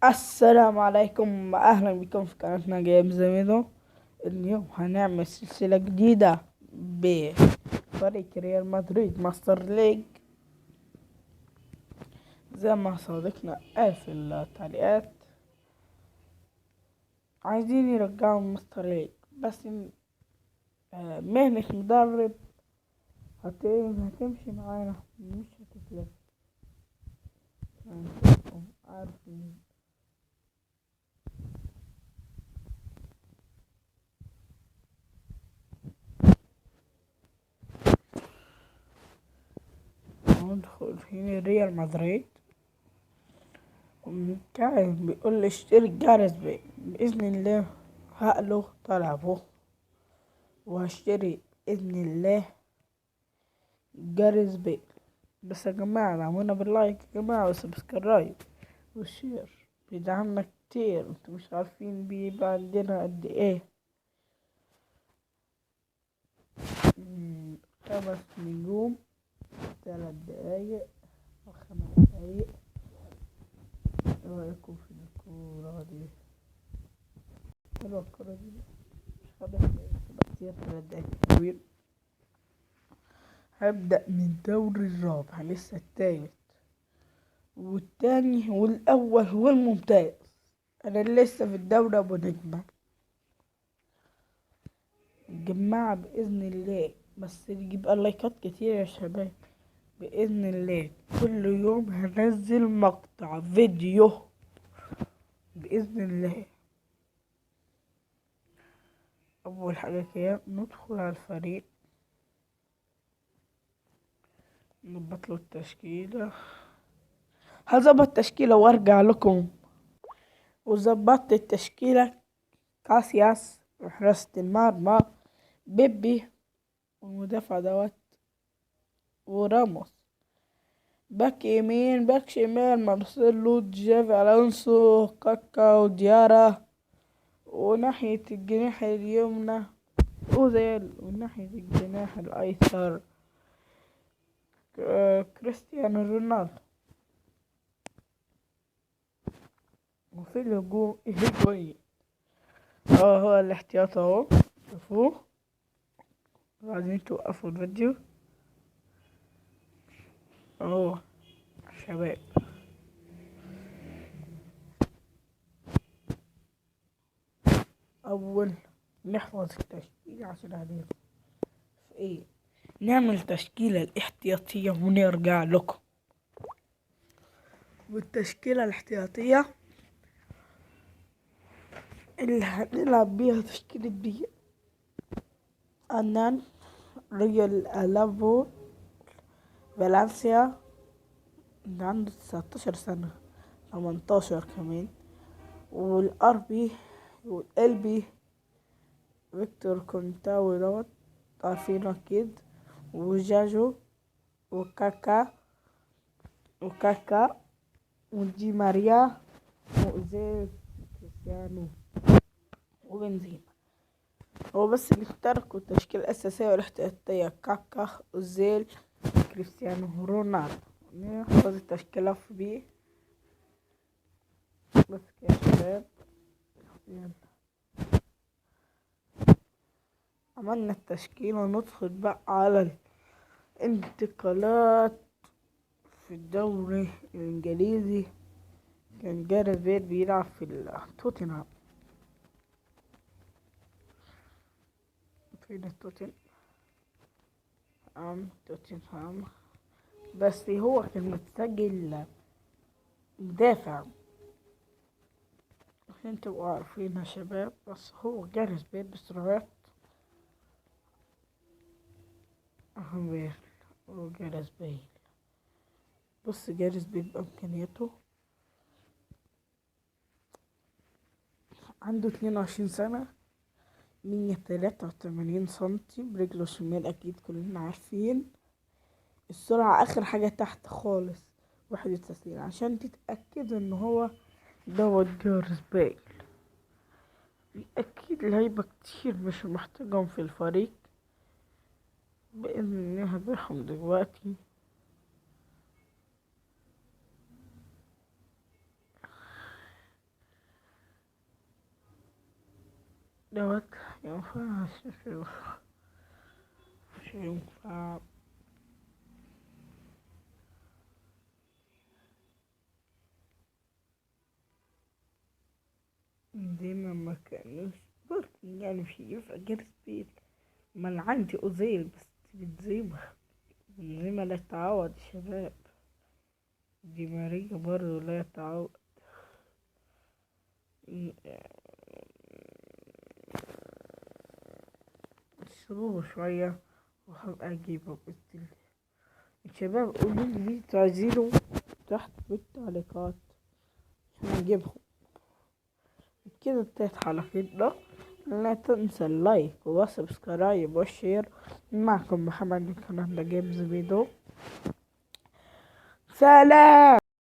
السلام عليكم، اهلا بكم في قناتنا جيم زميلو. اليوم هنعمل سلسلة جديدة بفريق ريال مدريد ماستر ليج، زي ما صديقنا قال في التعليقات. عايزين يرجعوا ماستر ليج، بس مهنة مدرب هتمشي معانا، مش هتتلف. هنشوفكم عارفين. ندخل هنا ريال مدريد، كان بيقول لي اشتري جاريث بيل. بإذن الله هقله طلبه وهشتري بإذن الله جاريث بيل. بس يا جماعة دعمونا باللايك يا جماعة وسبسكرايب والشير، بيدعمنا كتير. انتوا مش عارفين بيبقى عندنا قد ايه. 5 نجوم، 3 دقايق أو 5 دقايق. ايه رأيكم في الكورة دي؟ حلوة الكورة دي، مش 5 دقايق كتير، 3 دقايق حلوين. هبدأ من الدوري الرابع، لسه التالت والتاني والأول والممتاز. أنا لسه في الدوري أبو نجمة. جماعة بإذن الله بس نجيب لايكات كتير يا شباب. بإذن الله كل يوم هنزل مقطع فيديو بإذن الله. أول حاجة كده ندخل على الفريق، نظبط له التشكيلة. هظبط تشكيلة وارجع لكم. وظبطت التشكيلة: كاسياس وحراسة المرمى بيبي، والمدافع دوت وراموس. باك يمين، باك شمال مارسيلو، جافي الونسو، كاكا وديارا. وناحية الجناح اليمنى اوزيل، وناحية الجناح الايسر كريستيانو رونالدو. وفي الهجوم هيجوين. هو الاحتياط اهو، شوفوه. عايزين توقفوا الفيديو اهو شباب. اول نحفظ التشكيلة عشان عليكم في ايه، نعمل تشكيلة الاحتياطية ونرجع لكم. والتشكيلة الاحتياطية اللي هنلعب بيها تشكيلة بي أنان، ريال ألافو، فالنسيا اللي عنده 19 سنة، 18 كمان، والأربي والقلبي فيكتور كونتاوي دوت عارفينه أكيد، وجاجو وكاكا ودي ماريا وأوزيل كريستيانو وبنزيما. هو بس اللي اخترقوا التشكيلة الأساسية والاحتياطية: كاكا، أوزيل، كريستيانو رونالدو. نحفظ التشكيلة في بي بس كده يا شباب. يلا. عملنا التشكيلة وندخل بقى على الانتقالات. في الدوري الإنجليزي كان جاريث بيل بيلعب في توتنهام. فين توتنهام بس هو كان متسجل مدافع عشان تبقوا عارفين يا شباب. بس هو جاريث بيل بسرعات أهمير. وجاريث بيل، بص جاريث بيل بإمكانياته، عنده 22 سنة، 183 سنتي، برجله الشمال أكيد كلنا عارفين. السرعة آخر حاجة تحت خالص، 91، عشان تتأكد ان هو دوت جاريث بيل. أكيد لعيبة كتير مش محتاجهم في الفريق، بإذن الله هبيعهم دلوقتي. دوت ينفع مش ينفع. ديما ما كانوش باركينج يعني في غير سبيد. ما أنا عندي أوزيل بس بنزيما لا تعوض يا شباب. دي ماريا برضه لا تعوض. اصبروا شوية وهبقى اجيبه بإذن الله. الشباب قولولي اللي انتوا عايزينه تحت بالتعليقات عشان اجيبهم. كده انتهت حلقتنا. لا تنسى اللايك وسبسكرايب والشير. معكم محمد من قناة جيمز فيديو. سلام.